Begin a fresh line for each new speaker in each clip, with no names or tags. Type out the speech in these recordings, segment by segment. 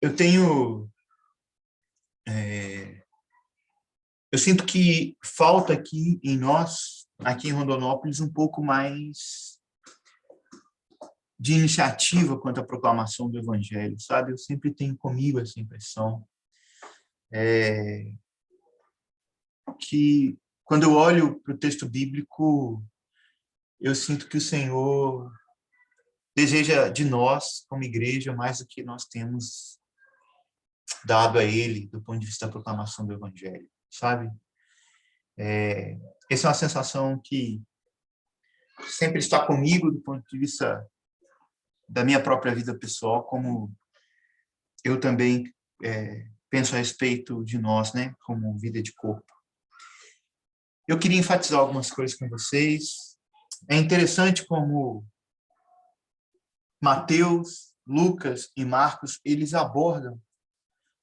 eu tenho... eu sinto que falta aqui em nós, aqui em Rondonópolis, um pouco mais de iniciativa quanto à proclamação do Evangelho, sabe? Eu sempre tenho comigo essa impressão que, quando eu olho para o texto bíblico, eu sinto que o Senhor deseja de nós, como igreja, mais do que nós temos dado a Ele do ponto de vista da proclamação do Evangelho, sabe? Essa é uma sensação que sempre está comigo do ponto de vista da minha própria vida pessoal, como eu também penso a respeito de nós, né, como vida de corpo. Eu queria enfatizar algumas coisas com vocês. É interessante como Mateus, Lucas e Marcos, eles abordam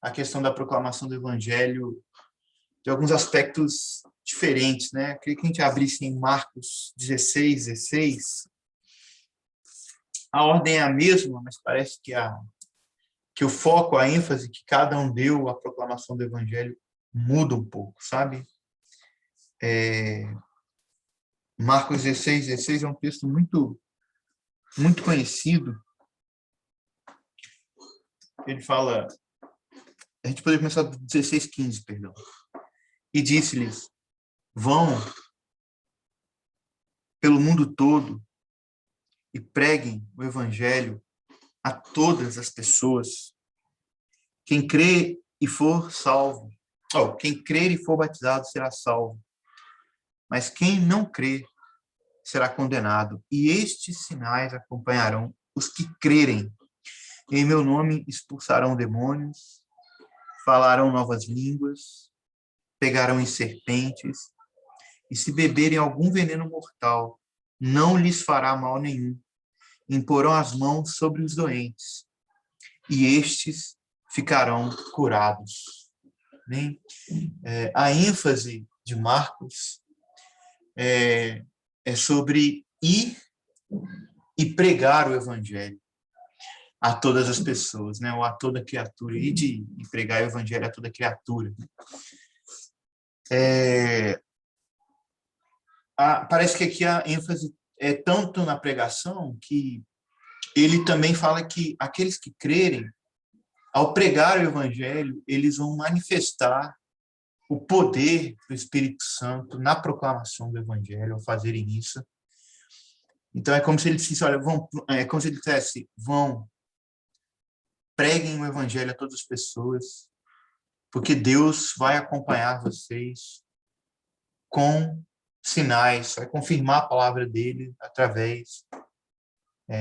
a questão da proclamação do Evangelho de alguns aspectos diferentes, né? Eu queria que a gente abrisse em Marcos 16. A ordem é a mesma, mas parece que o foco, a ênfase que cada um deu à proclamação do Evangelho muda um pouco, sabe? Marcos 16 é um texto muito, muito conhecido. Ele fala... A gente poderia começar do 16:15, perdão. E disse-lhes: vão pelo mundo todo e preguem o Evangelho a todas as pessoas. Quem crê e for salvo, quem crer e for batizado será salvo, mas quem não crer será condenado. E estes sinais acompanharão os que crerem. Em meu nome expulsarão demônios, falarão novas línguas, pegarão em serpentes, e se beberem algum veneno mortal, não lhes fará mal nenhum. Imporão as mãos sobre os doentes, e estes ficarão curados. Bem, a ênfase de Marcos é sobre ir e pregar o Evangelho a todas as pessoas, né? Ou a toda criatura, e de pregar o Evangelho a toda criatura. Parece que aqui a ênfase é tanto na pregação que ele também fala que aqueles que crerem, ao pregar o Evangelho, eles vão manifestar o poder do Espírito Santo na proclamação do Evangelho, ao fazerem isso. Então, é como se ele dissesse, vão, preguem o Evangelho a todas as pessoas, porque Deus vai acompanhar vocês com sinais, vai confirmar a palavra dele através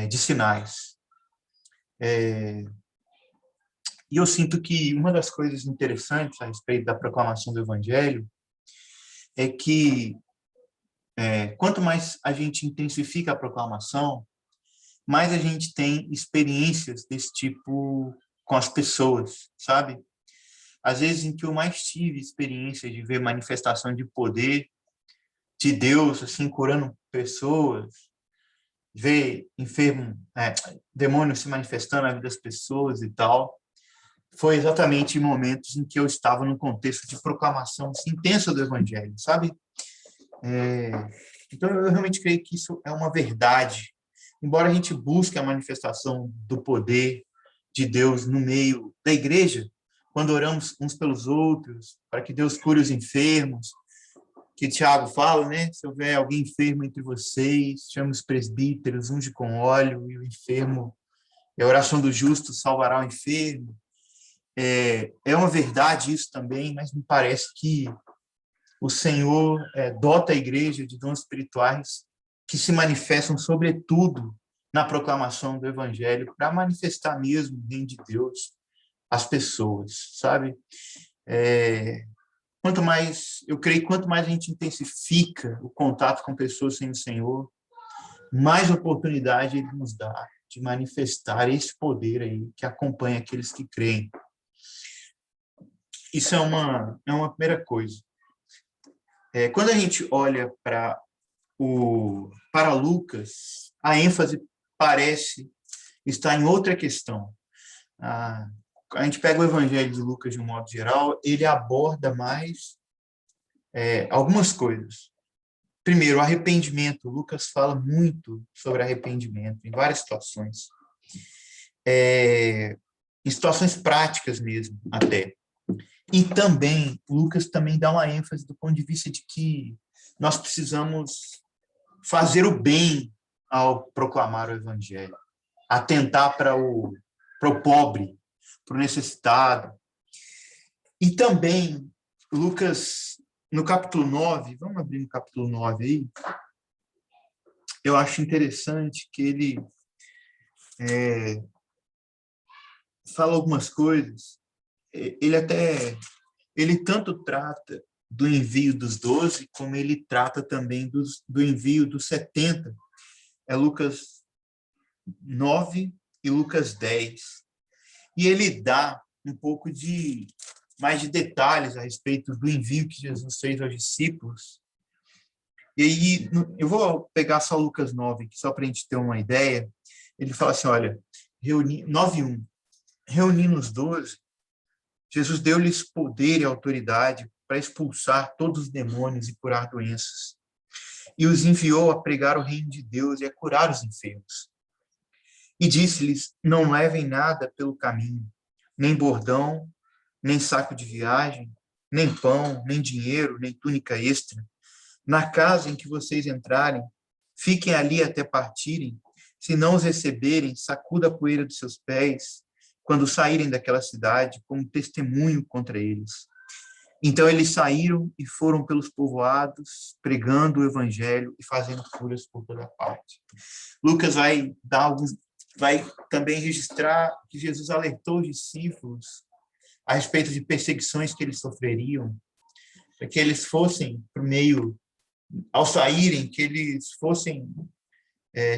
de sinais. E eu sinto que uma das coisas interessantes a respeito da proclamação do Evangelho é que quanto mais a gente intensifica a proclamação, mais a gente tem experiências desse tipo com as pessoas, sabe? Às vezes em que eu mais tive experiência de ver manifestação de poder de Deus, assim, curando pessoas, ver demônios se manifestando na vida das pessoas e tal, foi exatamente em momentos em que eu estava num contexto de proclamação assim, intensa do Evangelho, sabe? Então, eu realmente creio que isso é uma verdade. Embora a gente busque a manifestação do poder de Deus no meio da igreja, quando oramos uns pelos outros, para que Deus cure os enfermos, que Tiago fala, né? Se houver alguém enfermo entre vocês, chame os presbíteros, unge com óleo, e o enfermo, e a oração do justo salvará o enfermo. É uma verdade isso também, mas me parece que o Senhor dota a igreja de dons espirituais que se manifestam, sobretudo, na proclamação do Evangelho, para manifestar mesmo o reino de Deus às pessoas, sabe? Quanto mais a gente intensifica o contato com pessoas sem o Senhor, mais oportunidade Ele nos dá de manifestar esse poder aí que acompanha aqueles que creem. Isso é uma primeira coisa. Quando a gente olha para Lucas, a ênfase parece estar em outra questão. a gente pega o Evangelho de Lucas de um modo geral, ele aborda mais algumas coisas. Primeiro, arrependimento. Lucas fala muito sobre arrependimento, em várias situações. Em situações práticas mesmo, até. E também, Lucas também dá uma ênfase do ponto de vista de que nós precisamos fazer o bem ao proclamar o Evangelho, atentar para o pobre, para o necessitado. E também, Lucas, no capítulo 9, vamos abrir no capítulo 9 aí, eu acho interessante que ele fala algumas coisas, ele tanto trata do envio dos 12, como ele trata também do envio dos 70. É Lucas 9 e Lucas 10. E ele dá um pouco mais de detalhes a respeito do envio que Jesus fez aos discípulos. E aí, eu vou pegar só Lucas 9, só para a gente ter uma ideia. Ele fala assim, olha, 9:1, reunindo os 12, Jesus deu-lhes poder e autoridade para expulsar todos os demônios e curar doenças. E os enviou a pregar o reino de Deus e a curar os enfermos. E disse-lhes, não levem nada pelo caminho, nem bordão, nem saco de viagem, nem pão, nem dinheiro, nem túnica extra. Na casa em que vocês entrarem, fiquem ali até partirem. Se não os receberem, sacuda a poeira dos seus pés quando saírem daquela cidade, como testemunho contra eles. Então eles saíram e foram pelos povoados, pregando o evangelho e fazendo curas por toda parte. Lucas vai também registrar que Jesus alertou os discípulos a respeito de perseguições que eles sofreriam, para que eles fossem para o meio, ao saírem, que eles fossem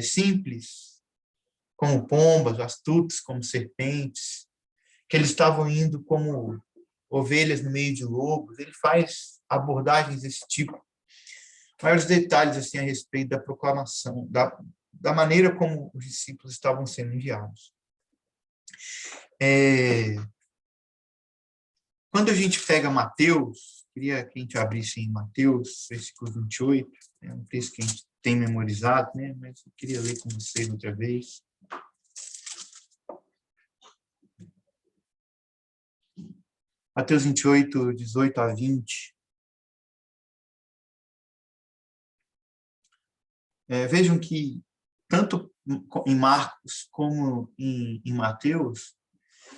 simples, como pombas, astutos como serpentes, que eles estavam indo como ovelhas no meio de lobos. Ele faz abordagens desse tipo. Maiores detalhes assim a respeito da proclamação, da maneira como os discípulos estavam sendo enviados. Quando a gente pega Mateus, queria que a gente abrisse em Mateus, versículo 28, é um texto que a gente tem memorizado, né? Mas eu queria ler com vocês outra vez. Mateus 28, 18 a 20. Vejam que, tanto em Marcos como em Mateus,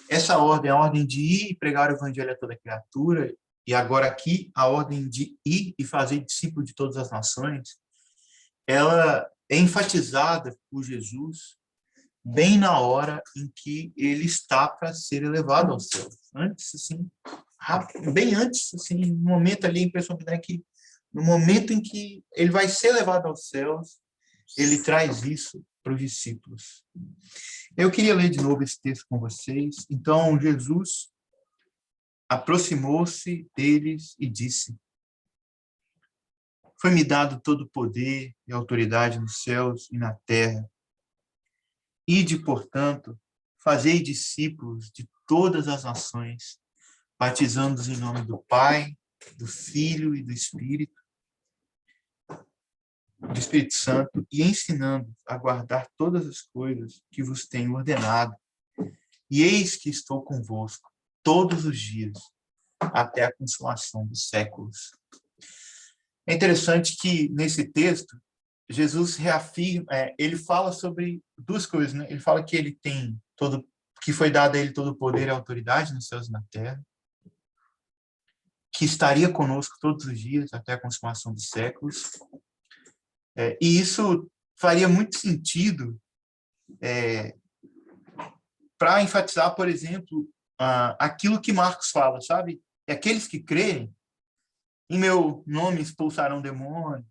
essa ordem, a ordem de ir e pregar o evangelho a toda criatura, e agora aqui a ordem de ir e fazer discípulo de todas as nações, ela é enfatizada por Jesus bem na hora em que ele está para ser elevado ao céu. Antes, assim, bem antes, assim, no momento ali, a impressão que dá é que no momento em que ele vai ser levado aos céus, ele traz isso para os discípulos. Eu queria ler de novo esse texto com vocês. Então, Jesus aproximou-se deles e disse: foi-me dado todo o poder e autoridade nos céus e na terra. Ide, portanto, fazei discípulos de todas as nações, batizando-os em nome do Pai, do Filho e do Espírito Santo, e ensinando a guardar todas as coisas que vos tenho ordenado. E eis que estou convosco todos os dias, até a consumação dos séculos. É interessante que, nesse texto, Jesus reafirma, ele fala sobre duas coisas, né? Ele fala que ele tem que foi dado a ele todo o poder e autoridade nos céus e na terra, que estaria conosco todos os dias até a consumação dos séculos. E isso faria muito sentido para enfatizar, por exemplo, aquilo que Marcos fala, sabe? E aqueles que crerem, em meu nome expulsarão demônios,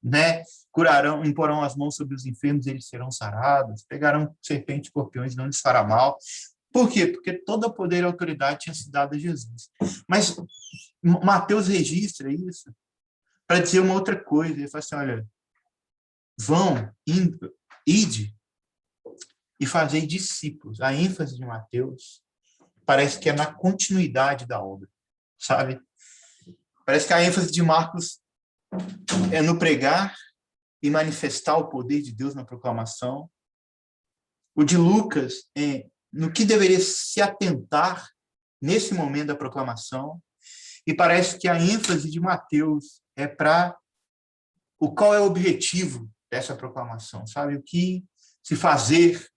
né? Curarão, imporão as mãos sobre os enfermos, eles serão sarados, pegarão serpentes e escorpiões, não lhes fará mal. Por quê? Porque todo o poder e autoridade tinha sido dado a Jesus. Mas Mateus registra isso para dizer uma outra coisa. Ele fala assim, olha, ide e fazei discípulos. A ênfase de Mateus parece que é na continuidade da obra, sabe? Parece que a ênfase de Marcos é no pregar e manifestar o poder de Deus na proclamação. O de Lucas é no que deveria se atentar nesse momento da proclamação. E parece que a ênfase de Mateus é para qual é o objetivo dessa proclamação, sabe? O que se fazer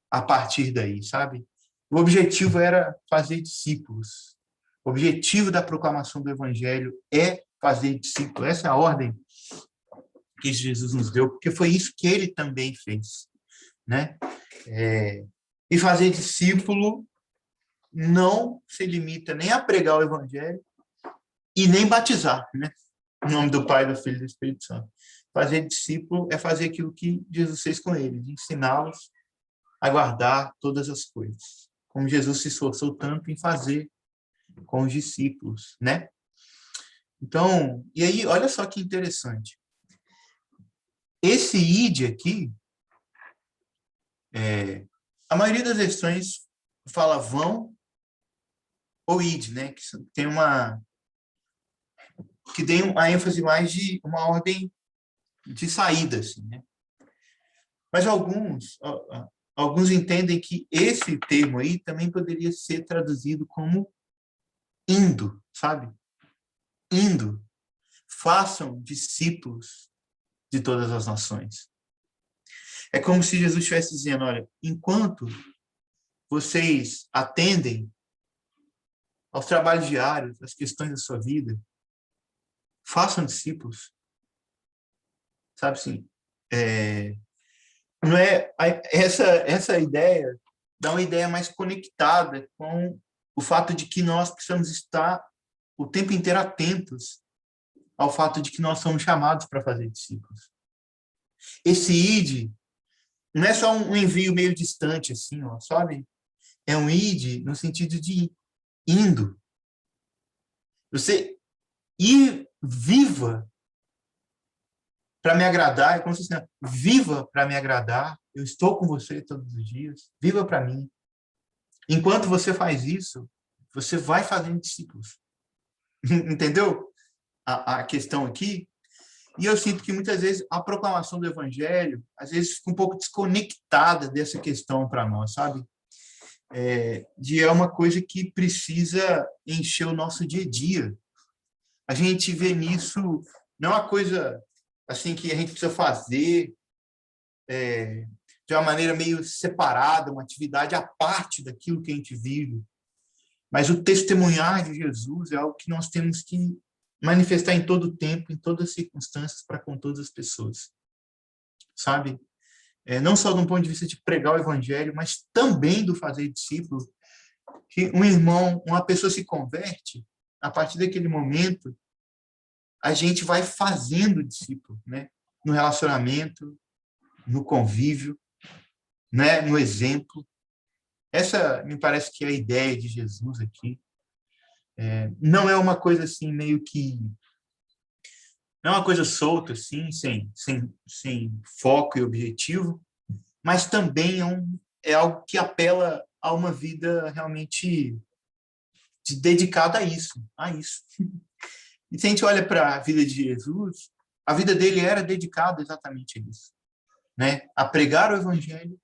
a partir daí, sabe? O objetivo era fazer discípulos. O objetivo da proclamação do evangelho é fazer discípulos. Essa é a ordem que Jesus nos deu, porque foi isso que ele também fez, né? E fazer discípulo não se limita nem a pregar o evangelho e nem batizar, né? Em nome do Pai, do Filho e do Espírito Santo. Fazer discípulo é fazer aquilo que Jesus fez com eles, ensiná-los a guardar todas as coisas, como Jesus se esforçou tanto em fazer com os discípulos, né? Então, e aí, olha só que interessante. Esse ide aqui, a maioria das versões fala vão ou ide, né? Que tem que tem a ênfase mais de uma ordem de saída, assim, né? Mas alguns entendem que esse termo aí também poderia ser traduzido como indo, sabe? Indo. Façam discípulos de todas as nações. É como se Jesus estivesse dizendo, olha, enquanto vocês atendem aos trabalhos diários, às questões da sua vida, façam discípulos. Sabe assim, não é essa ideia dá uma ideia mais conectada com o fato de que nós precisamos estar o tempo inteiro atentos ao fato de que nós somos chamados para fazer discípulos. Esse ide não é só um envio meio distante, assim, ó, sabe? É um ide no sentido de indo. Você ir viva para me agradar, é como se fosse, né? Viva para me agradar, eu estou com você todos os dias, viva para mim. Enquanto você faz isso, você vai fazendo discípulos. Entendeu a questão aqui? E eu sinto que muitas vezes a proclamação do evangelho, às vezes, fica um pouco desconectada dessa questão para nós, sabe? É uma coisa que precisa encher o nosso dia a dia. A gente vê nisso, não é uma coisa assim que a gente precisa fazer de uma maneira meio separada, uma atividade à parte daquilo que a gente vive. Mas o testemunhar de Jesus é algo que nós temos que manifestar em todo o tempo, em todas as circunstâncias, para com todas as pessoas. Sabe? Não só de um ponto de vista de pregar o evangelho, mas também do fazer discípulos. Que um irmão, uma pessoa se converte, a partir daquele momento, a gente vai fazendo discípulo, né? No relacionamento, no convívio, né? No exemplo. Essa me parece que é a ideia de Jesus aqui. Não é uma coisa assim, meio que... Não é uma coisa solta, assim, sem foco e objetivo, mas também é algo que apela a uma vida realmente dedicada a isso, a isso. E se a gente olha para a vida de Jesus, a vida dele era dedicada exatamente a isso, né? A pregar o evangelho.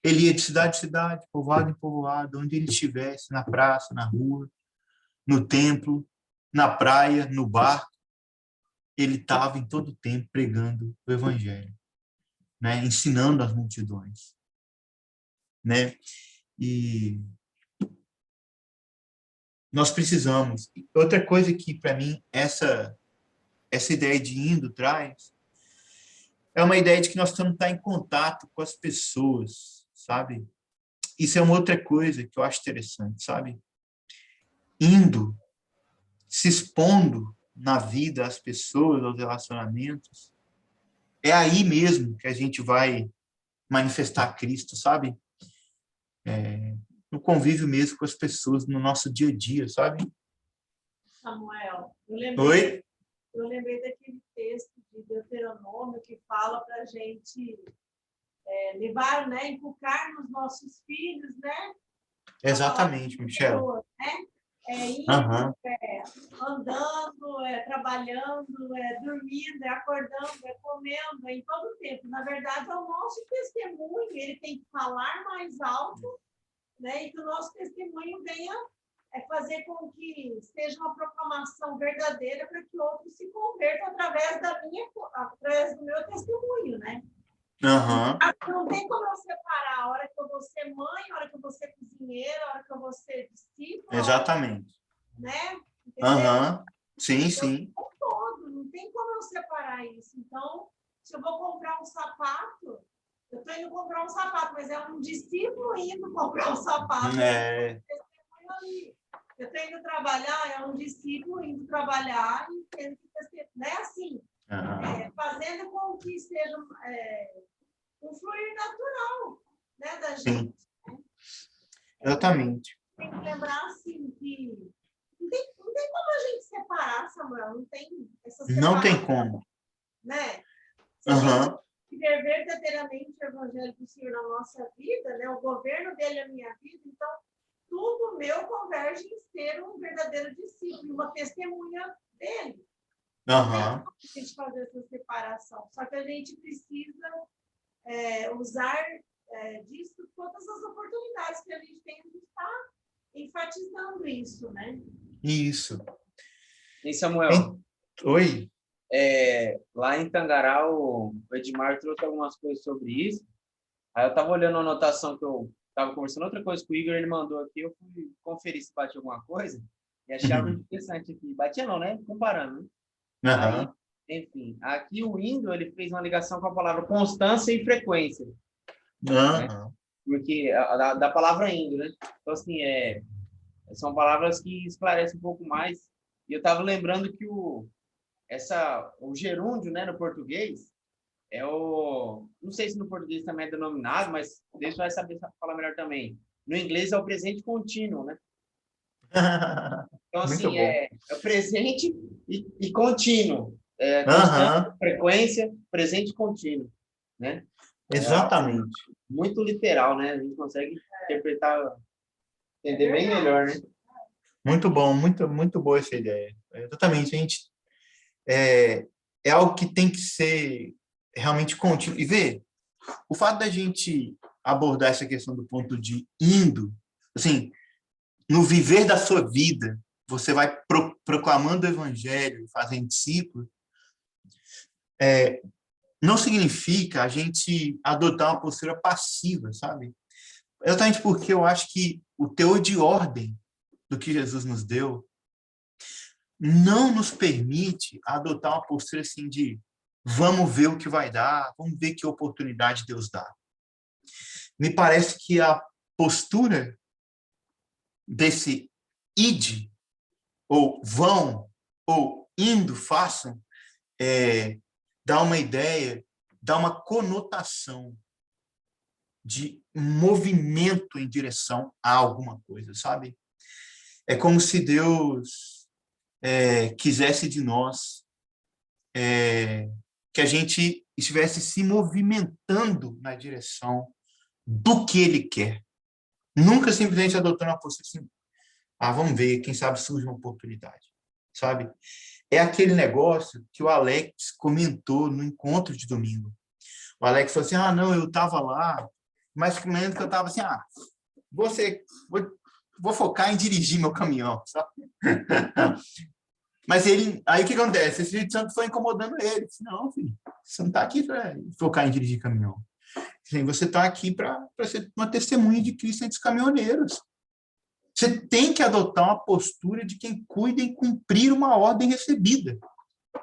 Ele ia de cidade em cidade, povoado em povoado, onde ele estivesse, na praça, na rua, no templo, na praia, no barco. Ele estava em todo o tempo pregando o evangelho, né? Ensinando as multidões, né? E nós precisamos. Outra coisa que, para mim, essa ideia de indo traz é uma ideia de que nós estamos em contato com as pessoas, sabe? Isso é uma outra coisa que eu acho interessante, sabe? Indo, se expondo na vida às pessoas, aos relacionamentos, é aí mesmo que a gente vai manifestar Cristo, sabe? No convívio mesmo com as pessoas, no nosso dia a dia, sabe?
Samuel,
Oi?
Eu lembrei daquele texto de Deuteronômio que fala para a gente levar, né, inculcar nos nossos filhos, né,
Exatamente, Michel.
pessoas, né? Indo,
Aham.
andando, trabalhando, dormindo, acordando, comendo, em todo o tempo. Na verdade, é o nosso testemunho, ele tem que falar mais alto, né? E que o nosso testemunho venha fazer com que seja uma proclamação verdadeira para que outros se convertam através do meu testemunho, né?
Aham.
Não tem como eu separar a hora que eu vou ser mãe, a hora que eu vou ser cozinheira, a hora que eu vou ser discípula,
Exatamente.
né? Entendeu?
Aham. Sim,
Então,
sim.
todo, não tem como eu separar isso. Então, se eu vou comprar um sapato, eu estou indo comprar um sapato, mas é um discípulo indo comprar um sapato.
É.
Eu estou indo trabalhar, é um discípulo indo trabalhar e tendo que testemunhar, né? Assim, fazendo com que seja um fluir natural, né, da gente. Né?
Exatamente.
Tem que lembrar, assim, que não tem como a gente separar, Samuel, não tem essa separação.
Não tem como.
Né? Se a gente viver verdadeiramente o evangelho do Senhor na nossa vida, né, o governo dele é a minha vida, então tudo meu converge em ser um verdadeiro discípulo, uma testemunha dele. Não tem como a gente fazer essa separação, só que a gente precisa usar disso todas as oportunidades que a gente tem de estar enfatizando isso, né?
Isso.
E Samuel?
Oi.
Lá em Tangará, o Edmar trouxe algumas coisas sobre isso. Aí eu estava olhando a anotação que eu estava conversando, outra coisa que o Igor ele mandou aqui, eu fui conferir se batia alguma coisa e achei algo interessante aqui. Batia não, né? Comparando, né? Aí, enfim, aqui o Indo ele fez uma ligação com a palavra constância e frequência. Né? Porque da palavra Indo, né? Então, assim, são palavras que esclarecem um pouco mais. E eu estava lembrando que o gerúndio, né, no português, não sei se no português também é denominado, mas Deus vai saber falar melhor também. No inglês é o presente contínuo, né? Então, assim, é presente e contínuo. Constante, frequência, presente contínuo, né?
Exatamente.
Muito literal, né? A gente consegue interpretar, entender bem melhor, né?
Muito bom, muito boa essa ideia. Exatamente, a gente é algo que tem que ser realmente contínuo. E ver, o fato da gente abordar essa questão do ponto de indo, assim, no viver da sua vida, você vai proclamando o evangelho, fazendo discípulo, não significa a gente adotar uma postura passiva, sabe? Exatamente porque eu acho que o teor de ordem do que Jesus nos deu não nos permite adotar uma postura assim de vamos ver o que vai dar, vamos ver que oportunidade Deus dá. Me parece que a postura desse ide, ou vão, ou indo, façam, dá uma ideia, dá uma conotação de movimento em direção a alguma coisa, sabe? É como se Deus quisesse de nós que a gente estivesse se movimentando na direção do que Ele quer. Nunca simplesmente adotando uma postura assim, vamos ver, quem sabe surge uma oportunidade, sabe? É aquele negócio que o Alex comentou no encontro de domingo. O Alex falou assim, não, eu estava lá, mas que eu estava assim, vou focar em dirigir meu caminhão, sabe? Mas aí o que acontece? Esse Espírito Santo foi incomodando ele. Disse, não, filho, você não está aqui para focar em dirigir caminhão. Você está aqui para ser uma testemunha de Cristo entre os caminhoneiros. Você tem que adotar uma postura de quem cuida em cumprir uma ordem recebida,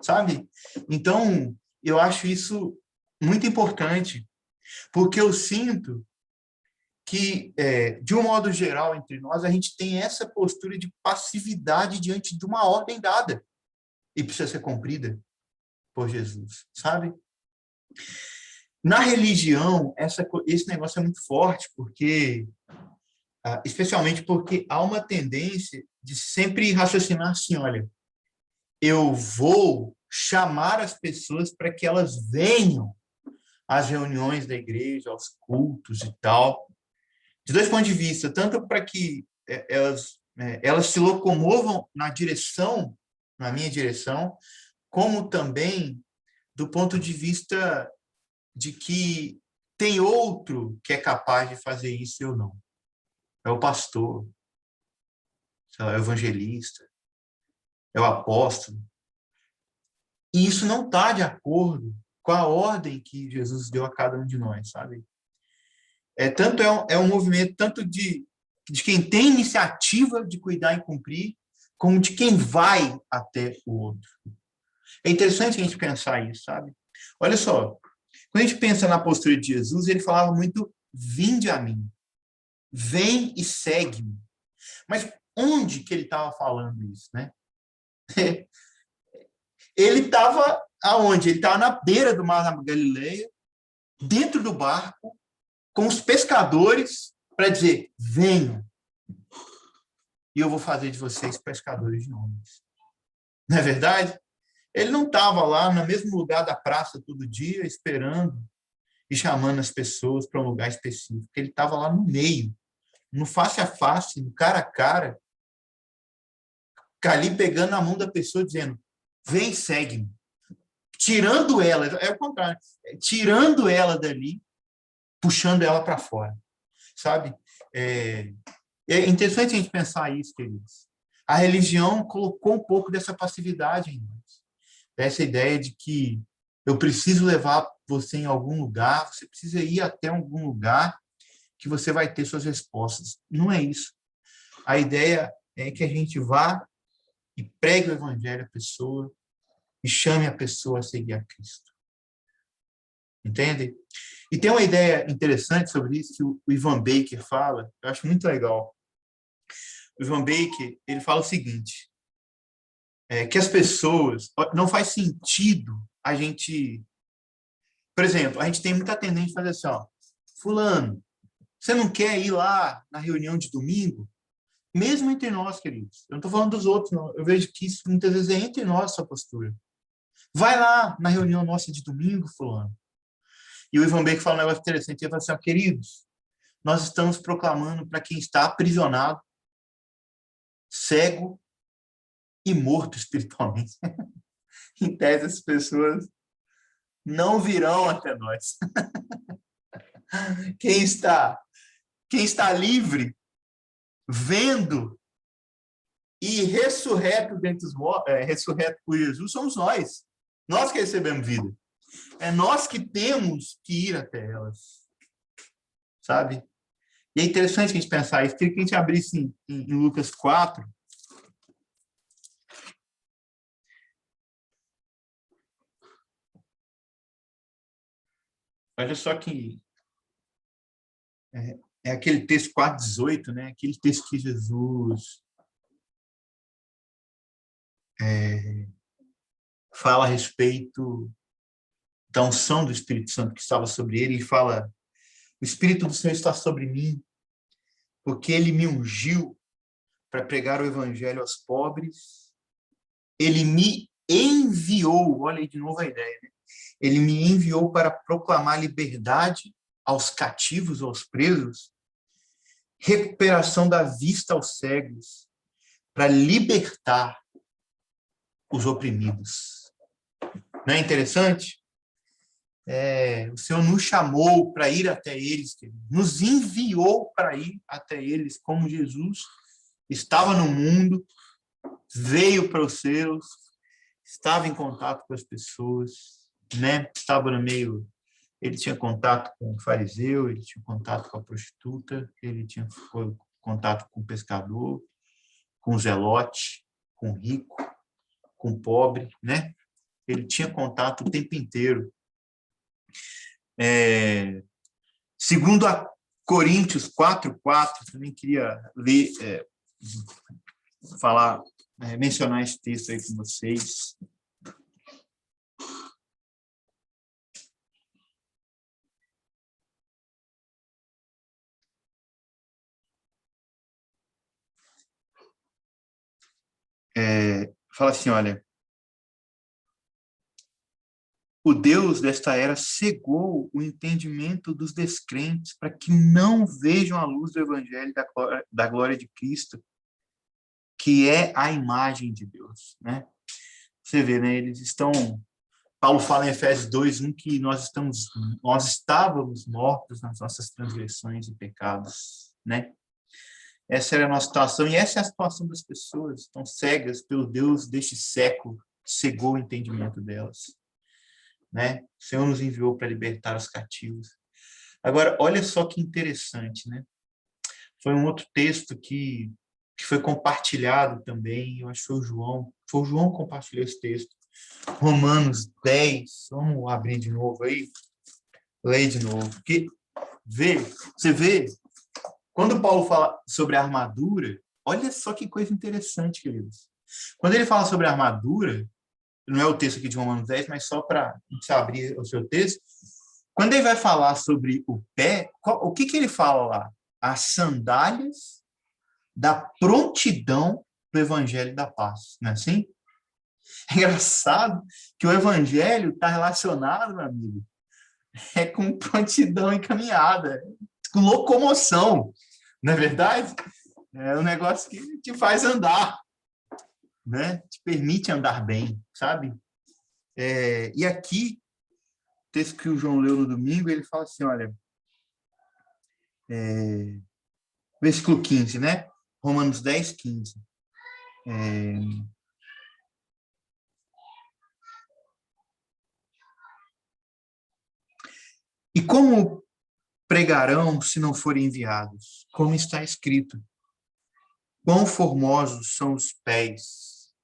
sabe? Então, eu acho isso muito importante, porque eu sinto que, de um modo geral, entre nós, a gente tem essa postura de passividade diante de uma ordem dada e precisa ser cumprida por Jesus, sabe? Na religião, esse negócio é muito forte, porque especialmente porque há uma tendência de sempre raciocinar assim, olha, eu vou chamar as pessoas para que elas venham às reuniões da igreja, aos cultos e tal, de dois pontos de vista, tanto para que elas se locomovam na minha direção, como também do ponto de vista de que tem outro que é capaz de fazer isso e eu não. É o pastor, é o evangelista, é o apóstolo. E isso não está de acordo com a ordem que Jesus deu a cada um de nós, sabe? É um movimento tanto de quem tem iniciativa de cuidar e cumprir, como de quem vai até o outro. É interessante a gente pensar isso, sabe? Olha só, quando a gente pensa na postura de Jesus, ele falava muito, vinde a mim, vem e segue-me. Mas onde que ele estava falando isso, né? Ele estava aonde? Ele estava na beira do mar da Galileia, dentro do barco, com os pescadores, para dizer, venham, e eu vou fazer de vocês pescadores de homens. Não é verdade? Ele não estava lá no mesmo lugar da praça todo dia, esperando e chamando as pessoas para um lugar específico. Ele estava lá no meio, no face a face, no cara a cara, ali pegando na mão da pessoa, dizendo, vem, segue-me. Tirando ela, é o contrário, tirando ela dali, puxando ela para fora, sabe? É interessante a gente pensar isso, queridos. A religião colocou um pouco dessa passividade em nós, dessa ideia de que eu preciso levar você em algum lugar, você precisa ir até algum lugar que você vai ter suas respostas. Não é isso. A ideia é que a gente vá e pregue o evangelho à pessoa e chame a pessoa a seguir a Cristo. Entende? E tem uma ideia interessante sobre isso que o Ivan Baker fala, eu acho muito legal. O Ivan Baker, ele fala o seguinte, que as pessoas, não faz sentido a gente, por exemplo, a gente tem muita tendência a fazer assim, ó, fulano, você não quer ir lá na reunião de domingo? Mesmo entre nós, queridos. Eu não estou falando dos outros, não. Eu vejo que isso muitas vezes é entre nós, essa postura. Vai lá na reunião nossa de domingo, fulano. E o Ivan Baker fala um negócio interessante. Ele fala assim, ó, queridos, nós estamos proclamando para quem está aprisionado, cego e morto espiritualmente. Em tese, as pessoas não virão até nós. Quem está livre, vendo e ressurreto dentre os mortos, ressurreto por Jesus, somos nós. Nós que recebemos vida. É nós que temos que ir até elas. Sabe? E é interessante a gente pensar isso. Queria que a gente abrisse em Lucas 4. Olha só que é aquele texto 4:18, né? Aquele texto que Jesus fala a respeito da unção do Espírito Santo que estava sobre ele, e fala, o Espírito do Senhor está sobre mim, porque ele me ungiu para pregar o evangelho aos pobres, ele me enviou, olha aí de novo a ideia, né? Ele me enviou para proclamar liberdade aos cativos, aos presos, recuperação da vista aos cegos, para libertar os oprimidos. Não é interessante? O Senhor nos chamou para ir até eles, nos enviou para ir até eles, como Jesus estava no mundo, veio para os seus, estava em contato com as pessoas, né? Estava no meio, ele tinha contato com o fariseu, ele tinha contato com a prostituta, ele tinha contato com o pescador, com o zelote, com o rico, com o pobre, né? Ele tinha contato o tempo inteiro. Segundo a Coríntios 4:4, também queria ler, mencionar esse texto aí com vocês. Fala assim, olha, o Deus desta era cegou o entendimento dos descrentes para que não vejam a luz do evangelho da glória de Cristo, que é a imagem de Deus, né? Você vê, né? Eles estão... Paulo fala em Efésios 2:1 que nós estávamos mortos nas nossas transgressões e pecados, né? Essa era a nossa situação, e essa é a situação das pessoas, estão cegas pelo Deus deste século, que cegou o entendimento delas, né? O Senhor nos enviou para libertar os cativos. Agora, olha só que interessante, né? Foi um outro texto que foi compartilhado também, eu acho que foi o João que compartilhou esse texto, Romanos 10, vamos abrir de novo aí, ler de novo, porque você vê, quando Paulo fala sobre a armadura, olha só que coisa interessante, queridos. Quando ele fala sobre a armadura, não é o texto aqui de Romanos 10, mas só para abrir o seu texto, quando ele vai falar sobre o pé, o que ele fala lá? As sandálias da prontidão do evangelho da paz, não é assim? É engraçado que o evangelho está relacionado, meu amigo, com prontidão e caminhada, com locomoção, não é verdade? É um negócio que te faz andar, né? Te permite andar bem, sabe? E aqui, o texto que o João leu no domingo, ele fala assim, olha, versículo 15, né? Romanos 10, 15. E como pregarão se não forem enviados? Como está escrito, quão formosos são os pés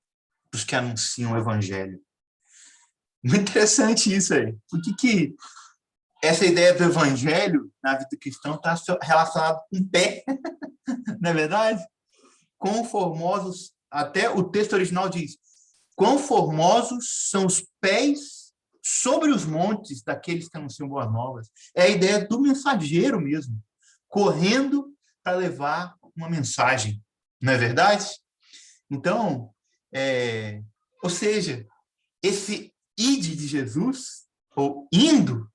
dos que anunciam o evangelho. Muito interessante isso aí. Por que essa ideia do evangelho na vida cristã está relacionada com o pé? Não é verdade? Quão formosos, até o texto original diz, quão formosos são os pés sobre os montes daqueles que anunciam boas novas. É a ideia do mensageiro mesmo, correndo para levar uma mensagem. Não é verdade? Então, ou seja, esse ide de Jesus, ou indo,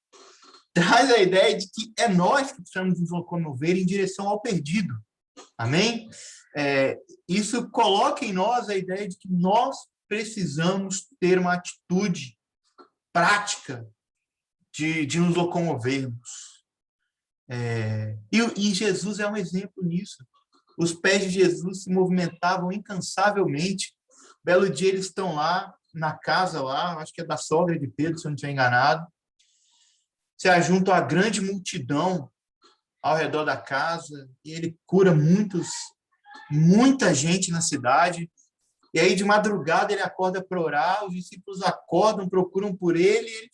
traz a ideia de que é nós que precisamos nos locomover em direção ao perdido. Amém? Isso coloca em nós a ideia de que nós precisamos ter uma atitude prática de nos locomovermos. E Jesus é um exemplo nisso. Os pés de Jesus se movimentavam incansavelmente. Belo dia eles estão lá, na casa lá, acho que é da sogra de Pedro, se eu não estiver enganado. Se ajuntam a grande multidão ao redor da casa, e ele cura muita gente na cidade. E aí, de madrugada, ele acorda para orar, os discípulos acordam, procuram por ele, e ele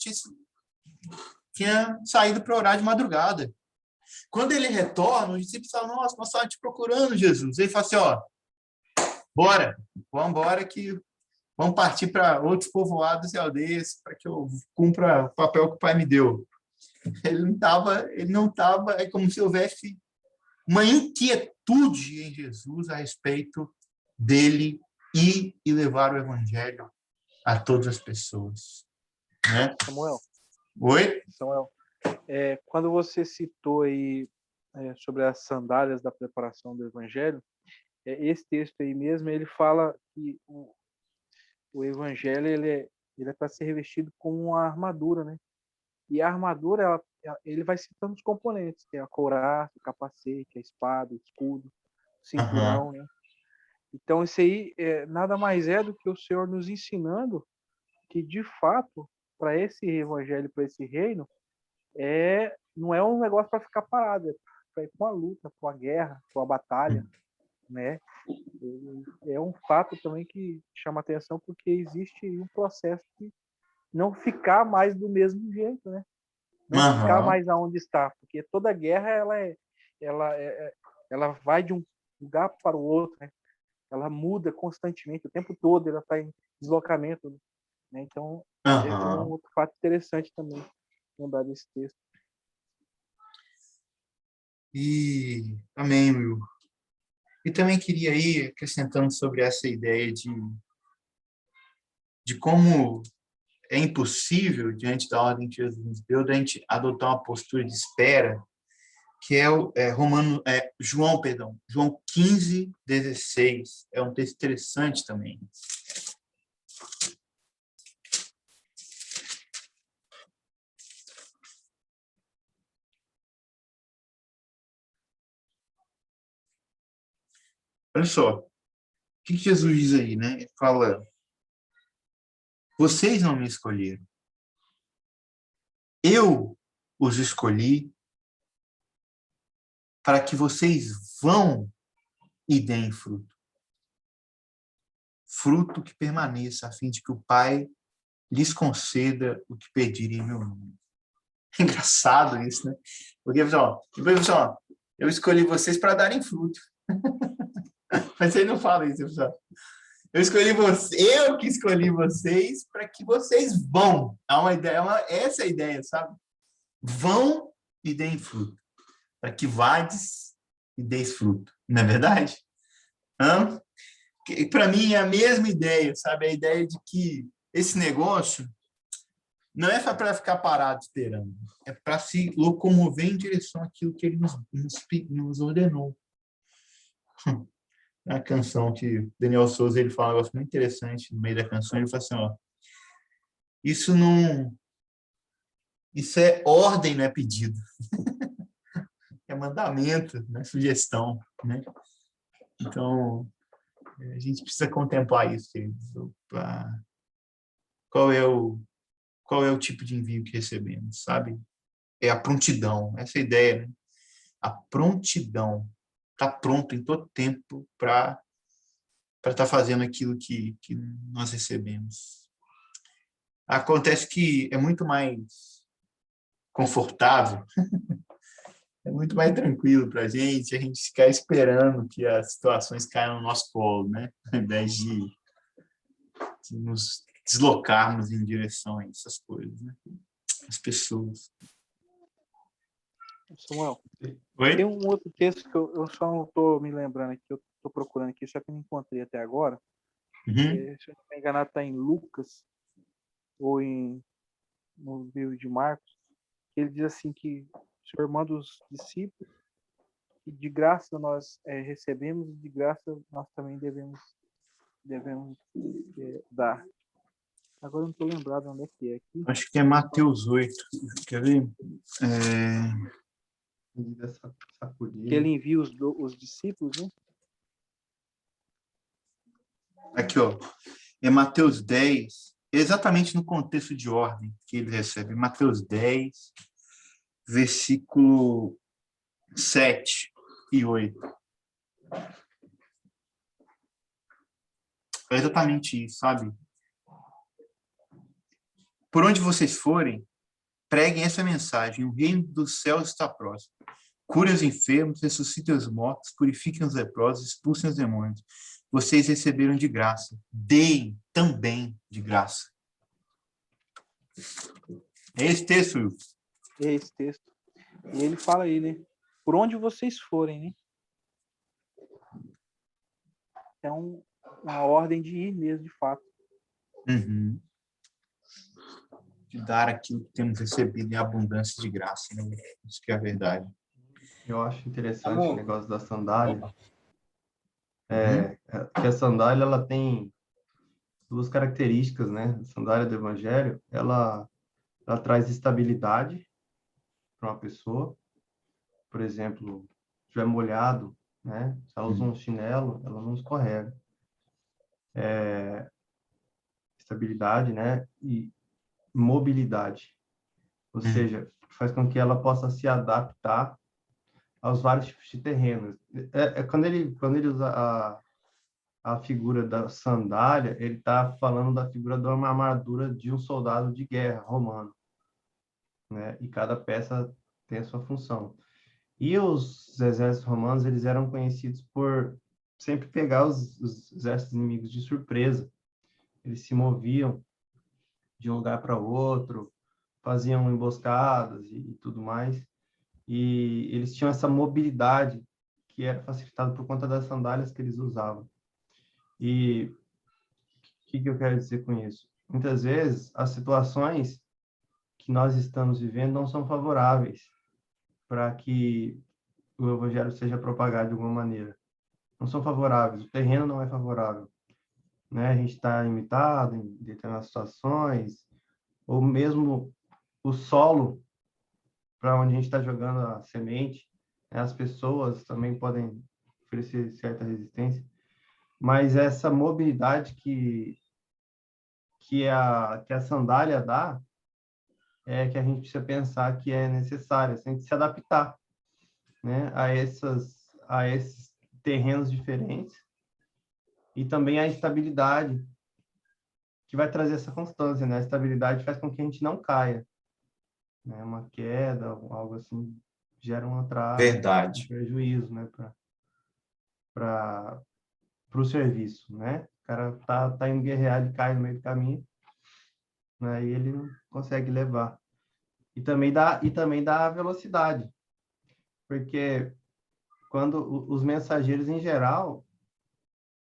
tinha saído para orar de madrugada. Quando ele retorna, os discípulos falam, nossa, nós estávamos te procurando, Jesus. Ele fala assim, bora, vamos embora que vamos partir para outros povoados e aldeias para que eu cumpra o papel que o pai me deu. Ele não estava, é como se houvesse uma inquietude em Jesus a respeito dele ir e levar o evangelho a todas as pessoas. Né?
Samuel.
Oi?
Samuel, quando você citou aí sobre as sandálias da preparação do evangelho, esse texto aí mesmo, ele fala que o evangelho ele é para ser revestido com uma armadura, né? E a armadura, ele vai citando os componentes, que é a couraça, o capacete, a espada, o escudo, o cinturão, né? Então, isso aí nada mais é do que o Senhor nos ensinando que, de fato, para esse evangelho, para esse reino, não é um negócio para ficar parado, é para ir para uma luta, para uma guerra, para uma batalha, né? É um fato também que chama atenção, porque existe um processo de não ficar mais do mesmo jeito, né? Não ficar mais aonde está, porque toda guerra ela vai de um lugar para o outro, né? Ela muda constantemente, o tempo todo ela está em deslocamento, né? Então, é um outro fato interessante também, lembrar desse texto.
Amém, Will. E também queria ir acrescentando sobre essa ideia de como é impossível, diante da ordem que Jesus nos deu, a gente adotar uma postura de espera, que é João 15, 16. É um texto interessante também. Olha só, o que Jesus diz aí, né? Ele fala, vocês não me escolheram. Eu os escolhi para que vocês vão e deem fruto. Fruto que permaneça, a fim de que o Pai lhes conceda o que pedirem em meu nome. É engraçado isso, né? Porque, pessoal, eu escolhi vocês para darem fruto. Mas ele não fala isso, pessoal. Eu que escolhi vocês para que vocês vão. Há uma ideia, essa é a ideia, sabe? Vão e deem fruto. Para que vades e deis fruto. Não é verdade? Para mim é a mesma ideia, sabe? A ideia de que esse negócio não é para ficar parado esperando, é para se locomover em direção àquilo que ele nos ordenou. A canção que Daniel Souza ele fala um negócio muito interessante no meio da canção, ele fala assim, ó, isso é ordem, não é pedido. É mandamento, não é sugestão, né? Então, a gente precisa contemplar isso, queridos. Qual é o tipo de envio que recebemos, sabe? É a prontidão, essa é a ideia, né? A prontidão. Está pronto em todo tempo para estar fazendo aquilo que nós recebemos. Acontece que é muito mais confortável, é muito mais tranquilo para a gente ficar esperando que as situações caiam no nosso colo, né? Ao invés de nos deslocarmos em direção a essas coisas, né? As pessoas.
Samuel,
Oi?
tem um outro texto que eu só não estou me lembrando aqui, eu estou procurando aqui, só que não encontrei até agora.
Uhum.
Se eu não me engano, está em Lucas, ou no livro de Marcos, que ele diz assim que o Senhor manda os discípulos e de graça nós recebemos e de graça nós também devemos dar. Agora eu não estou lembrado onde é que é aqui.
Acho que é Mateus 8. Quer ver?
Que ele envia os discípulos, né?
Aqui, ó. É Mateus 10, exatamente no contexto de ordem que ele recebe. Mateus 10, versículo 7 e 8. É exatamente isso, sabe? Por onde vocês forem, preguem essa mensagem. O reino dos céus está próximo. Curem os enfermos, ressuscitem os mortos, purifiquem os leprosos, expulsem os demônios. Vocês receberam de graça. Deem também de graça. É esse texto, Will?
É esse texto. E ele fala aí, né? Por onde vocês forem, né? É uma ordem de ir mesmo, de fato.
Uhum. De dar aquilo que temos recebido em abundância de graça, né? Isso que é a verdade.
Eu acho interessante o negócio da sandália.
Uhum.
Que a sandália ela tem duas características, né? A sandália do Evangelho, ela traz estabilidade para uma pessoa. Por exemplo, se estiver molhado, né? Se ela usa um chinelo, ela não escorrega. Estabilidade, né? E mobilidade. Ou seja, faz com que ela possa se adaptar aos vários tipos de terrenos. Quando ele usa a figura da sandália, ele está falando da figura de uma armadura de um soldado de guerra romano, né? E cada peça tem a sua função. E os exércitos romanos, eles eram conhecidos por sempre pegar os exércitos inimigos de surpresa. Eles se moviam de um lugar para outro, faziam emboscadas e tudo mais. E eles tinham essa mobilidade que era facilitada por conta das sandálias que eles usavam. E o que eu quero dizer com isso? muitas vezes as situações que nós estamos vivendo não são favoráveis para que o evangelho seja propagado de alguma maneira. Não são favoráveis, o terreno não é favorável, né? A gente está limitado em determinadas situações, ou mesmo o solo para onde a gente está jogando a semente, né? As pessoas também podem oferecer certa resistência, mas essa mobilidade que a sandália dá, é que a gente precisa pensar que é necessária, a gente se adaptar, né, a esses terrenos diferentes e também a estabilidade que vai trazer essa constância, né? A estabilidade faz com que a gente não caia, né? Uma queda, algo assim, gera um atraso, um
Verdade.
prejuízo, né, para o serviço, né? O cara tá indo guerrear, ele cai no meio do caminho, né? E ele não consegue levar. E também dá velocidade, porque quando os mensageiros em geral,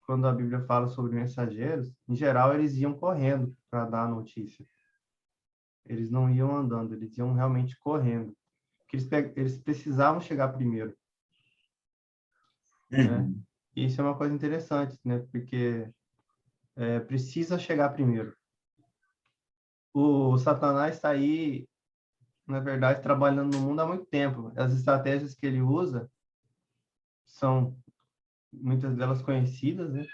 quando a Bíblia fala sobre mensageiros, em geral eles iam correndo para dar a notícia. Eles não iam andando, eles iam realmente correndo. Porque eles precisavam chegar primeiro, né?
Uhum.
E isso é uma coisa interessante, né? Porque precisa chegar primeiro. O Satanás está aí, na verdade, trabalhando no mundo há muito tempo. As estratégias que ele usa são muitas delas conhecidas, né?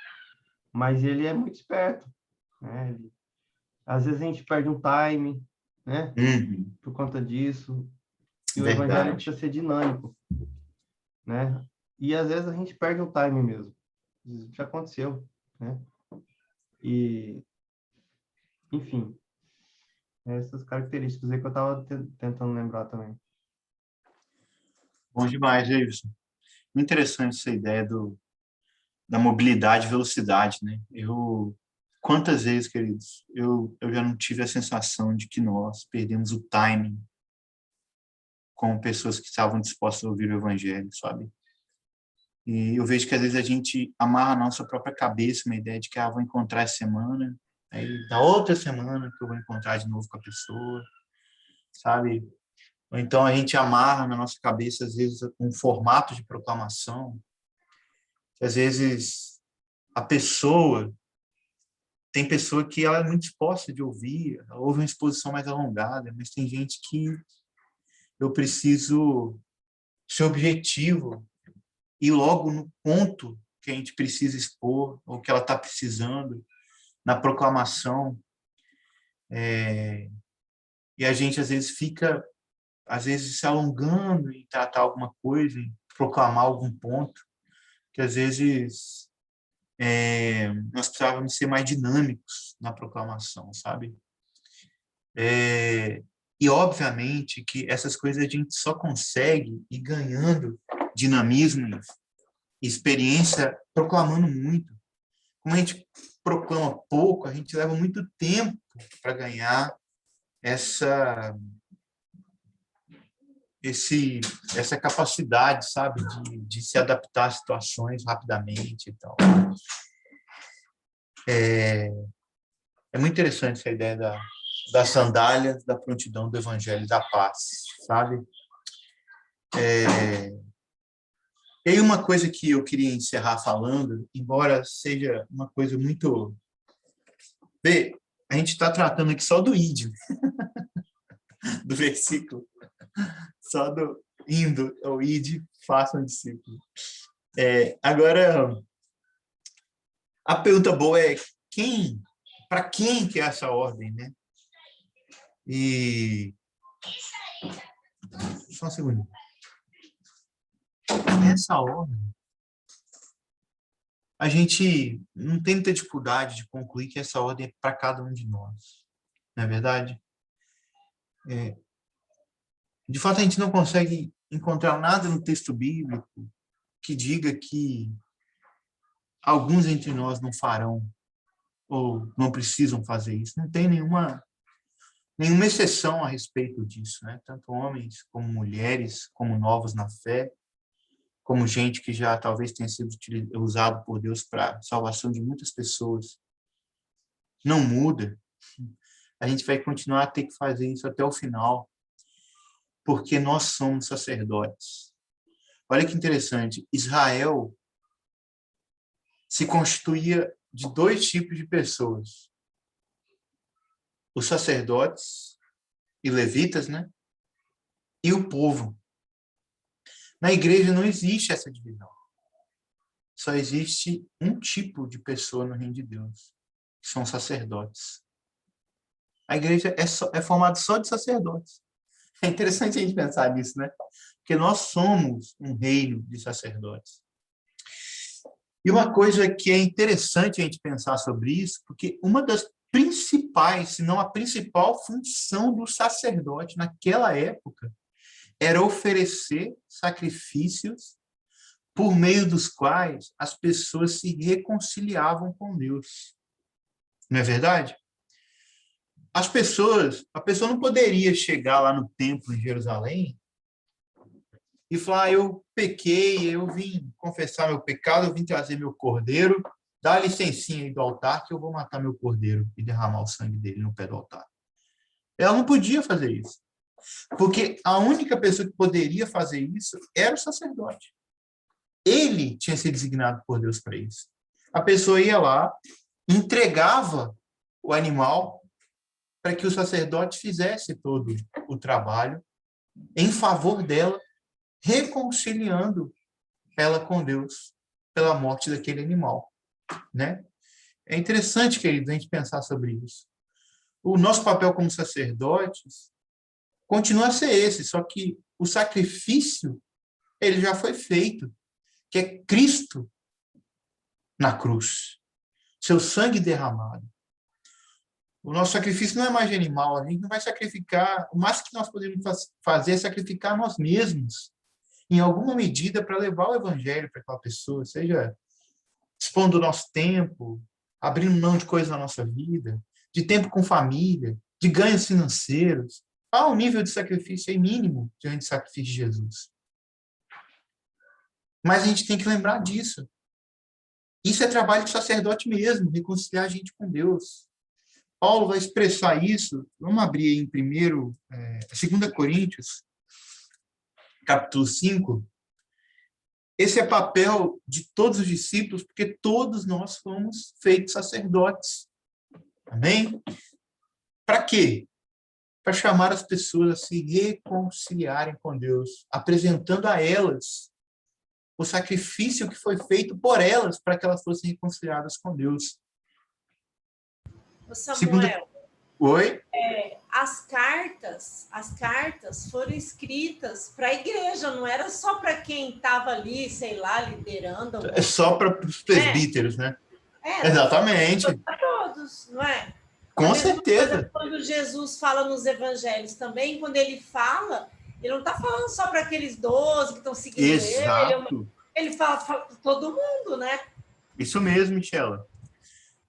Mas ele é muito esperto, né? Às vezes a gente perde um time, né?
Uhum.
Por conta disso. E o evangelho
Verdade.
precisa ser dinâmico, né? E às vezes a gente perde um time mesmo. Isso já aconteceu, né? E, enfim, essas características aí que eu estava tentando lembrar também.
Bom demais, Davidson. Muito interessante essa ideia da mobilidade e velocidade, né? Quantas vezes, queridos, eu já não tive a sensação de que nós perdemos o timing com pessoas que estavam dispostas a ouvir o evangelho, sabe? E eu vejo que às vezes a gente amarra a nossa própria cabeça uma ideia de que vou encontrar essa semana, aí da outra semana que eu vou encontrar de novo com a pessoa, sabe? Ou então a gente amarra na nossa cabeça, às vezes, um formato de proclamação, que às vezes a pessoa, tem pessoa que ela é muito disposta de ouvir, ela ouve uma exposição mais alongada, mas tem gente que eu preciso ser objetivo e logo no ponto que a gente precisa expor, ou que ela está precisando, na proclamação. E a gente, às vezes, fica, às vezes, se alongando em tratar alguma coisa, em proclamar algum ponto, que às vezes nós precisávamos ser mais dinâmicos na proclamação, sabe? E, obviamente, que essas coisas a gente só consegue ir ganhando dinamismo e experiência proclamando muito. Como a gente proclama pouco, a gente leva muito tempo para ganhar essa essa capacidade, sabe, de se adaptar a situações rapidamente e tal. É muito interessante essa ideia da sandália, da prontidão do evangelho da paz, sabe? E aí uma coisa que eu queria encerrar falando, embora seja uma coisa muito... Vê, a gente está tratando aqui só do id, do versículo, só do indo ao id, façam discípulo. Agora, a pergunta boa é para quem que é essa ordem, né? E só um segundo. Essa ordem, a gente não tem muita dificuldade de concluir que essa ordem é para cada um de nós, não é verdade? De fato, a gente não consegue encontrar nada no texto bíblico que diga que alguns entre nós não farão ou não precisam fazer isso. Não tem nenhuma exceção a respeito disso, né? Tanto homens como mulheres, como novos na fé, como gente que já talvez tenha sido usado por Deus para a salvação de muitas pessoas. Não muda. A gente vai continuar a ter que fazer isso até o final, porque nós somos sacerdotes. Olha que interessante, Israel se constituía de 2 tipos de pessoas. Os sacerdotes e levitas, né? E o povo. Na igreja não existe essa divisão. Só existe um tipo de pessoa no reino de Deus, que são sacerdotes. A igreja é formada só de sacerdotes. É interessante a gente pensar nisso, né? Porque nós somos um reino de sacerdotes. E uma coisa que é interessante a gente pensar sobre isso, porque uma das principais, se não a principal função do sacerdote naquela época era oferecer sacrifícios por meio dos quais as pessoas se reconciliavam com Deus. Não é verdade? A pessoa não poderia chegar lá no templo em Jerusalém e falar, eu pequei, eu vim confessar meu pecado, eu vim trazer meu cordeiro, dá a licencinha aí do altar que eu vou matar meu cordeiro e derramar o sangue dele no pé do altar. Ela não podia fazer isso, porque a única pessoa que poderia fazer isso era o sacerdote. Ele tinha sido designado por Deus para isso. A pessoa ia lá, entregava o animal para que o sacerdote fizesse todo o trabalho em favor dela, reconciliando ela com Deus pela morte daquele animal, né? É interessante, queridos, a gente pensar sobre isso. O nosso papel como sacerdotes continua a ser esse, só que o sacrifício ele já foi feito, que é Cristo na cruz, seu sangue derramado. O nosso sacrifício não é mais de animal, a gente não vai sacrificar, o máximo que nós podemos fazer é sacrificar nós mesmos, em alguma medida, para levar o evangelho para aquela pessoa, seja expondo o nosso tempo, abrindo mão de coisas na nossa vida, de tempo com família, de ganhos financeiros. Há um nível de sacrifício aí mínimo diante do sacrifício de Jesus. Mas a gente tem que lembrar disso. Isso é trabalho de sacerdote mesmo, reconciliar a gente com Deus. Paulo vai expressar isso, vamos abrir em 2 Coríntios, capítulo 5. Esse é papel de todos os discípulos, porque todos nós fomos feitos sacerdotes. Amém? Para quê? Para chamar as pessoas a se reconciliarem com Deus, apresentando a elas o sacrifício que foi feito por elas para que elas fossem reconciliadas com Deus.
Samuel,
Oi?
as cartas foram escritas para a igreja, não era só para quem estava ali, sei lá, liderando.
É só para os presbíteros, né? Exatamente.
Para todos, não é?
Com certeza.
Quando Jesus fala nos evangelhos também, quando ele fala, ele não está falando só para aqueles 12 que estão seguindo
Exato.
ele fala para todo mundo, né?
Isso mesmo, Michela.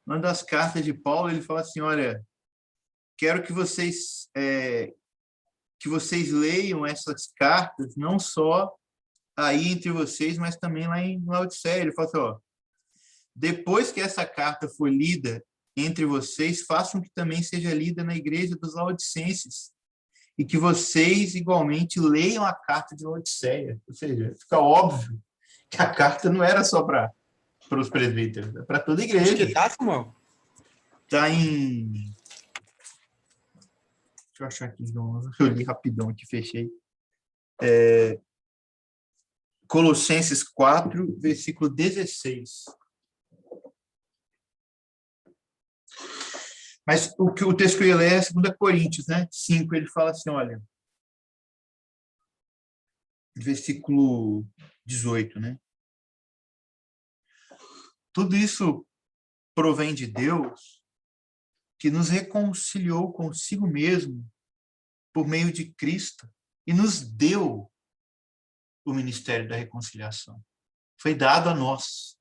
Uma das cartas de Paulo, ele fala assim, olha, quero que vocês leiam essas cartas, não só aí entre vocês, mas também lá em Laodiceia. Ele fala assim, ó, depois que essa carta for lida entre vocês, façam que também seja lida na igreja dos laodicenses, e que vocês igualmente leiam a carta de Laodiceia. Ou seja, fica óbvio que a carta não era só para os presbíteros, é para toda a igreja.
Onde que tá, Samuel?
Está em... Deixa eu achar aqui de novo. Eu li rapidão aqui, fechei. Colossenses 4, versículo 16. Mas o texto que eu ia ler é 2 Coríntios, né? 5, ele fala assim, olha, versículo 18, né? Tudo isso provém de Deus, que nos reconciliou consigo mesmo por meio de Cristo e nos deu o ministério da reconciliação. Foi dado a nós.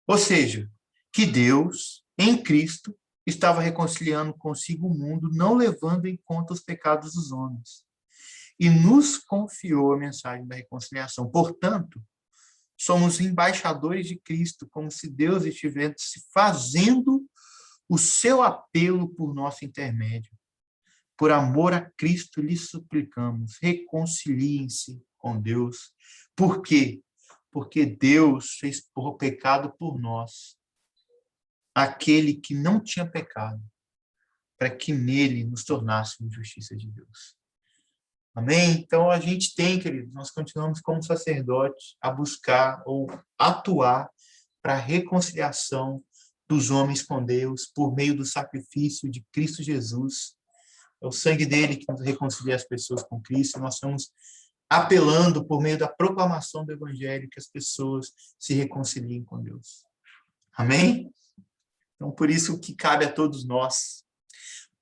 Ou seja, que Deus, em Cristo, estava reconciliando consigo o mundo, não levando em conta os pecados dos homens. E nos confiou a mensagem da reconciliação. Portanto, somos embaixadores de Cristo, como se Deus estivesse fazendo o seu apelo por nosso intermédio. Por amor a Cristo, lhes suplicamos, reconciliem-se com Deus. Por quê? Porque Deus fez por pecado por nós, aquele que não tinha pecado, para que nele nos tornássemos justiça de Deus. Amém? Então, a gente tem, queridos, nós continuamos como sacerdotes a buscar ou atuar para a reconciliação dos homens com Deus por meio do sacrifício de Cristo Jesus. É o sangue dele que nos reconcilia as pessoas com Cristo. Nós estamos apelando por meio da proclamação do Evangelho que as pessoas se reconciliem com Deus. Amém? Então, por isso que cabe a todos nós.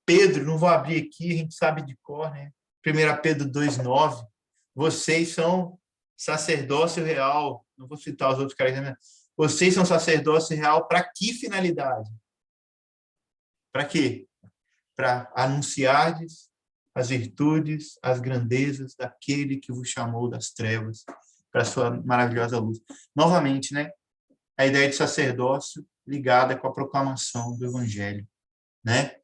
Pedro, não vou abrir aqui, a gente sabe de cor, né? 1 Pedro 2,9. Vocês são sacerdócio real. Não vou citar os outros caras, né? Vocês são sacerdócio real para que finalidade? Para quê? Para anunciardes as virtudes, as grandezas daquele que vos chamou das trevas para a sua maravilhosa luz. Novamente, né? A ideia de sacerdócio ligada com a proclamação do Evangelho, né?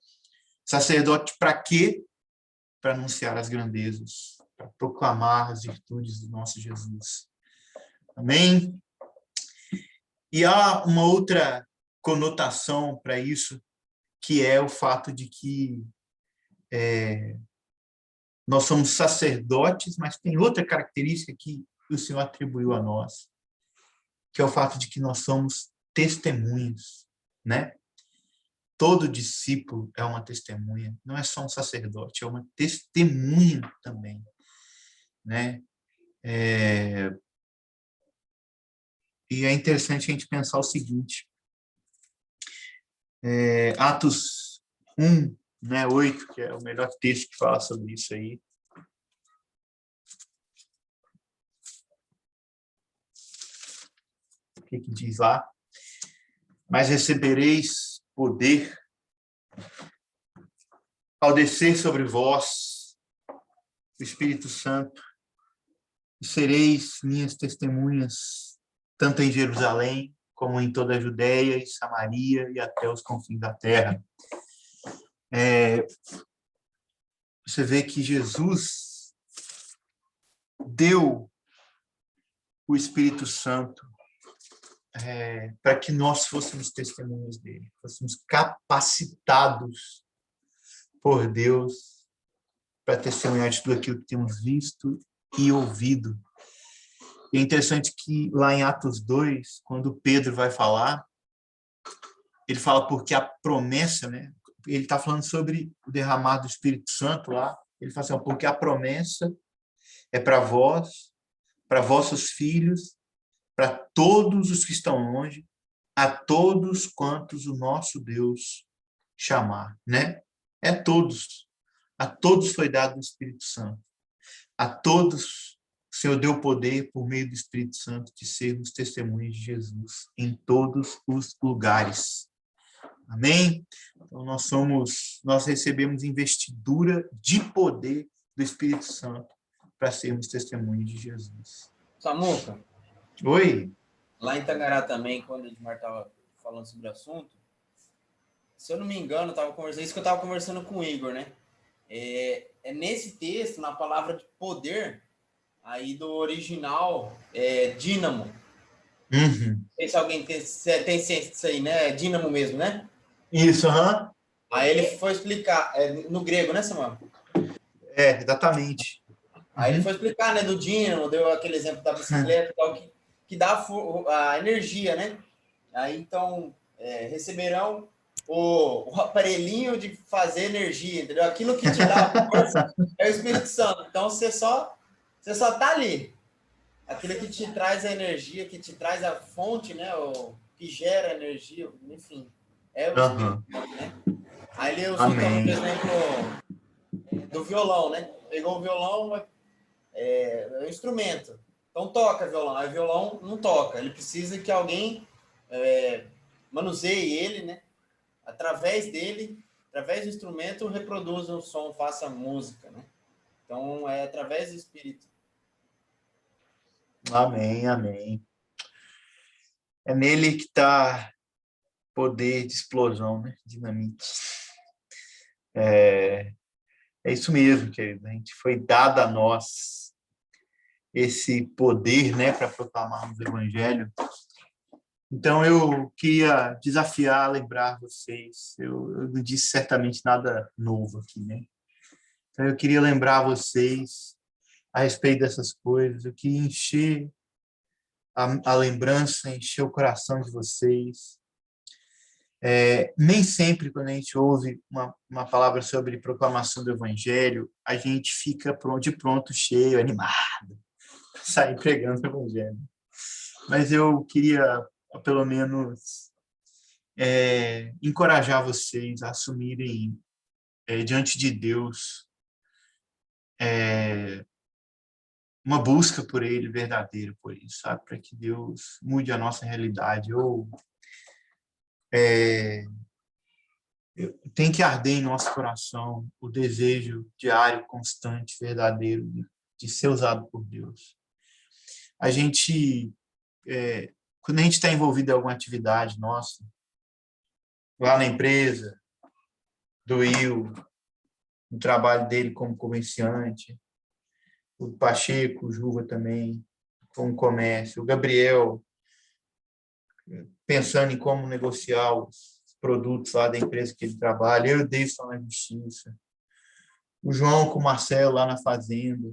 Sacerdote para quê? Para anunciar as grandezas, para proclamar as virtudes do nosso Jesus. Amém? E há uma outra conotação para isso, que é o fato de que nós somos sacerdotes, mas tem outra característica que o Senhor atribuiu a nós, que é o fato de que nós somos testemunhas, né? Todo discípulo é uma testemunha, não é só um sacerdote, é uma testemunha também, né? E é interessante a gente pensar o seguinte, Atos 1, né, 8, que é o melhor texto que fala sobre isso aí. O que diz lá? Mas recebereis poder ao descer sobre vós o Espírito Santo, e sereis minhas testemunhas, tanto em Jerusalém, como em toda a Judéia e Samaria e até os confins da terra. Você vê que Jesus deu o Espírito Santo para que nós fôssemos testemunhas dele, fôssemos capacitados por Deus para testemunhar de tudo aquilo que temos visto e ouvido. E é interessante que lá em Atos 2, quando Pedro vai falar, ele fala porque a promessa, né? Ele está falando sobre o derramado do Espírito Santo lá, ele fala assim, porque a promessa é para vós, para vossos filhos, para todos os que estão longe, a todos quantos o nosso Deus chamar, né? É todos. A todos foi dado o Espírito Santo. A todos o Senhor deu poder por meio do Espírito Santo de sermos testemunhas de Jesus em todos os lugares. Amém? Então nós recebemos investidura de poder do Espírito Santo para sermos testemunhas de Jesus.
Samuca,
Oi?
lá em Tangará também, quando o Edmar estava falando sobre o assunto, se eu não me engano, isso que eu estava conversando com o Igor, né? É nesse texto, na palavra de poder, aí do original, dínamo.
Uhum.
Não sei se alguém tem ciência disso aí, né? É dínamo mesmo, né?
Isso, aham.
Aí ele foi explicar, no grego, né, Samuel?
Exatamente.
Aí ele foi explicar, né, do dínamo, deu aquele exemplo da bicicleta e tal, que dá a energia, né? Aí, então, receberão o aparelhinho de fazer energia, entendeu? Aquilo que te dá força é o Espírito Santo. Então, você só tá ali. Aquilo que te traz a energia, que te traz a fonte, né? O que gera energia, enfim. É o Espírito Santo, né? Aí ele usou também o exemplo do violão, né? Pegou o violão, é um instrumento. Então toca violão. Aí o violão não toca. Ele precisa que alguém manuseie ele, né? Através dele, através do instrumento, reproduza o som, faça música, né? Então é através do Espírito.
Amém, amém. É nele que está poder de explosão, né? Dinamite. É isso mesmo, querido. A gente foi dado a nós esse poder, né, para proclamarmos o evangelho. Então, eu queria desafiar, lembrar vocês, eu não disse certamente nada novo aqui, né? Então, eu queria lembrar vocês a respeito dessas coisas, eu queria encher a lembrança, encher o coração de vocês. Nem sempre, quando a gente ouve uma palavra sobre proclamação do evangelho, a gente fica de pronto, cheio, animado, para sair pregando o evangelho. Mas eu queria, pelo menos, encorajar vocês a assumirem diante de Deus uma busca por Ele verdadeira, por isso, sabe? Para que Deus mude a nossa realidade. Tem que arder em nosso coração o desejo diário, constante, verdadeiro de ser usado por Deus. A gente, quando a gente está envolvido em alguma atividade nossa, lá na empresa, do Will, no trabalho dele como comerciante, o Pacheco, o Juva também, com o comércio, o Gabriel, pensando em como negociar os produtos lá da empresa que ele trabalha, eu e o Davidson na justiça, o João com o Marcelo lá na fazenda.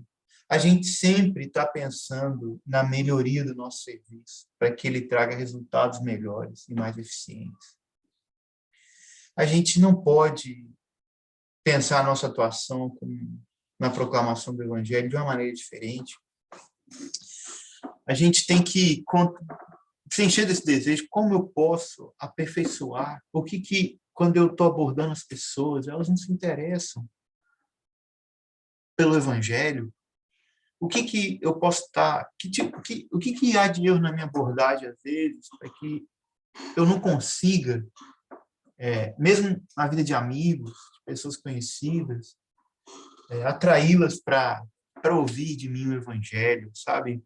A gente sempre está pensando na melhoria do nosso serviço, para que ele traga resultados melhores e mais eficientes. A gente não pode pensar a nossa atuação na proclamação do Evangelho de uma maneira diferente. A gente tem que se encher desse desejo, como eu posso aperfeiçoar? O que quando eu estou abordando as pessoas, elas não se interessam pelo Evangelho? O que eu posso estar... O que há de erro na minha abordagem, às vezes, para que eu não consiga, mesmo na vida de amigos, de pessoas conhecidas, atraí-las para ouvir de mim o Evangelho, sabe?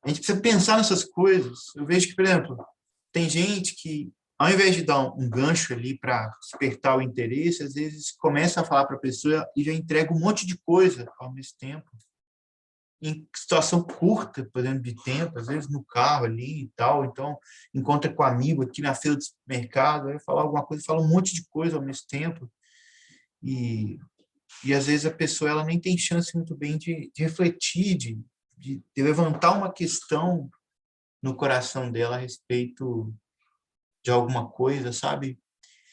A gente precisa pensar nessas coisas. Eu vejo que, por exemplo, tem gente que, ao invés de dar um gancho ali para despertar o interesse, às vezes começa a falar para a pessoa e já entrega um monte de coisa ao mesmo tempo. Em situação curta, por exemplo, de tempo, às vezes no carro ali e tal, então encontra com um amigo aqui na fila do supermercado, vai falar alguma coisa, fala um monte de coisa ao mesmo tempo. E às vezes a pessoa ela nem tem chance muito bem de refletir, de levantar uma questão no coração dela a respeito de alguma coisa, sabe?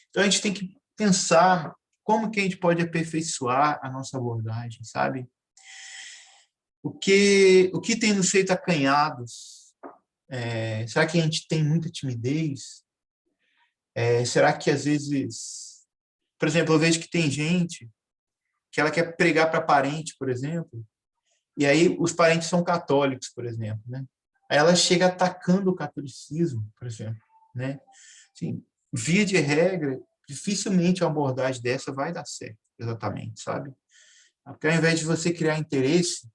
Então, a gente tem que pensar como que a gente pode aperfeiçoar a nossa abordagem, sabe? O que tem nos feito acanhados? Será que a gente tem muita timidez? Será que, às vezes... Por exemplo, eu vejo que tem gente que ela quer pregar para parente, por exemplo, e aí os parentes são católicos, por exemplo, né? Aí ela chega atacando o catolicismo, por exemplo, né? Assim, via de regra, dificilmente uma abordagem dessa vai dar certo, exatamente, sabe? Porque ao invés de você criar interesse,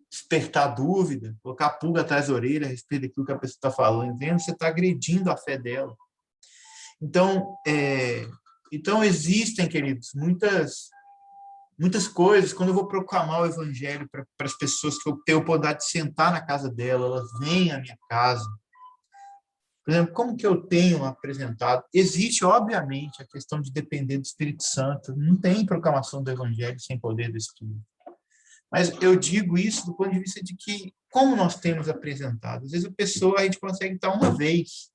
despertar dúvida, colocar pulga atrás da orelha a respeito daquilo que a pessoa está falando, vendo, você está agredindo a fé dela. Então existem, queridos, muitas coisas, quando eu vou proclamar o evangelho para as pessoas que eu tenho a oportunidade de sentar na casa dela, elas vêm à minha casa. Por exemplo, como que eu tenho apresentado? Existe, obviamente, a questão de depender do Espírito Santo. Não tem proclamação do evangelho sem poder do Espírito. Mas eu digo isso do ponto de vista de que, como nós temos apresentado, às vezes a gente consegue estar uma vez,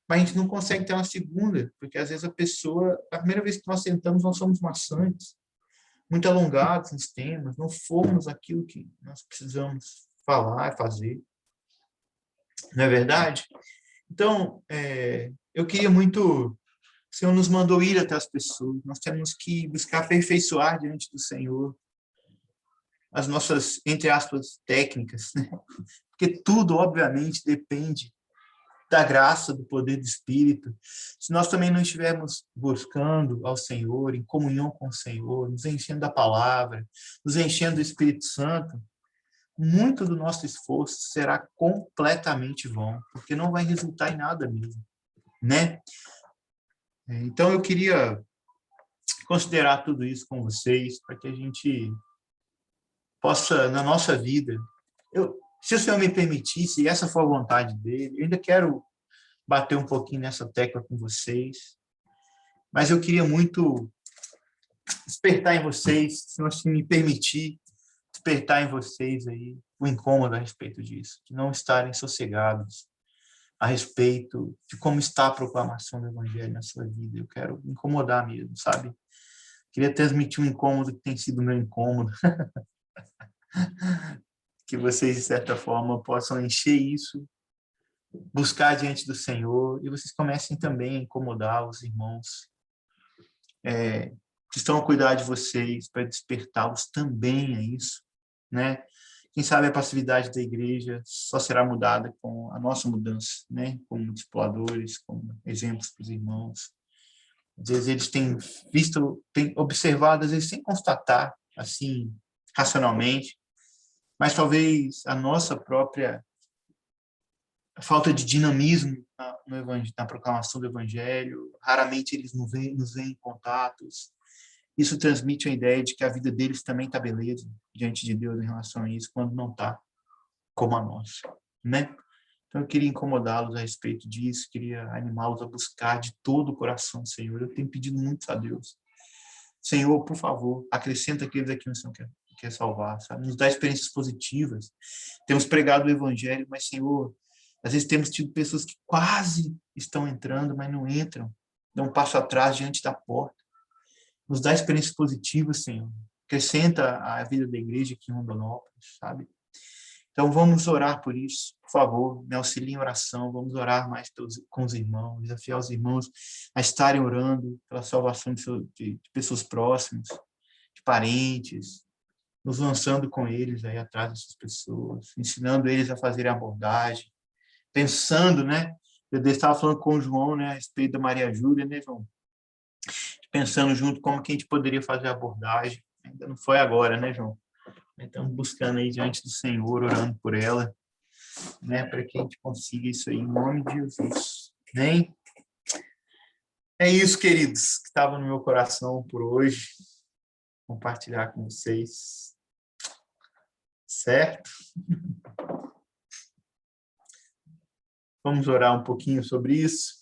mas a gente não consegue ter uma segunda, porque às vezes a primeira vez que nós sentamos, nós somos maçantes, muito alongados nos temas, não fomos aquilo que nós precisamos falar e fazer. Não é verdade? Então, eu queria muito... O Senhor nos mandou ir até as pessoas. Nós temos que buscar aperfeiçoar diante do Senhor as nossas, entre aspas, técnicas, né? Porque tudo, obviamente, depende da graça, do poder do Espírito. Se nós também não estivermos buscando ao Senhor, em comunhão com o Senhor, nos enchendo da palavra, nos enchendo do Espírito Santo, muito do nosso esforço será completamente vão, porque não vai resultar em nada mesmo. né? Então, eu queria considerar tudo isso com vocês, para que a gente possa, na nossa vida, se o Senhor me permitisse, e essa for a vontade dele, eu ainda quero bater um pouquinho nessa tecla com vocês, mas eu queria muito despertar em vocês, se você me permitir, despertar em vocês aí o incômodo a respeito disso, de não estarem sossegados a respeito de como está a proclamação do Evangelho na sua vida. Eu quero incomodar mesmo, sabe? Queria transmitir um incômodo que tem sido meu incômodo. Que vocês, de certa forma, possam encher isso, buscar diante do Senhor, e vocês comecem também a incomodar os irmãos que estão a cuidar de vocês, para despertá-los também a isso, né? Quem sabe a passividade da igreja só será mudada com a nossa mudança, né? Como discipuladores, como exemplos para os irmãos. Às vezes eles têm visto, têm observado, às vezes sem constatar, assim, racionalmente, mas talvez a nossa própria falta de dinamismo na proclamação do Evangelho, raramente eles nos veem em contatos. Isso transmite a ideia de que a vida deles também está beleza diante de Deus em relação a isso, quando não está como a nossa, né? Então, eu queria incomodá-los a respeito disso, queria animá-los a buscar de todo o coração, Senhor. Eu tenho pedido muito a Deus. Senhor, por favor, acrescenta aqueles aqui que o Senhor quer salvar, sabe? Nos dá experiências positivas. Temos pregado o Evangelho, mas, Senhor, às vezes temos tido pessoas que quase estão entrando, mas não entram. Dão um passo atrás diante da porta. Nos dá experiências positivas, Senhor. Acrescenta a vida da igreja aqui em Rondonópolis, sabe? Então, vamos orar por isso, por favor, me auxiliem em oração, vamos orar mais com os irmãos, desafiar os irmãos a estarem orando pela salvação de pessoas próximas, de parentes, nos lançando com eles aí atrás dessas pessoas, ensinando eles a fazerem abordagem, pensando, né? Eu estava falando com o João, né, a respeito da Maria Júlia, né, João? Pensando junto como que a gente poderia fazer a abordagem. Ainda não foi agora, né, João? Estamos buscando aí diante do Senhor, orando por ela, né, para que a gente consiga isso aí, em nome de Jesus. Amém? É isso, queridos, que estava no meu coração por hoje, compartilhar com vocês. Certo? Vamos orar um pouquinho sobre isso.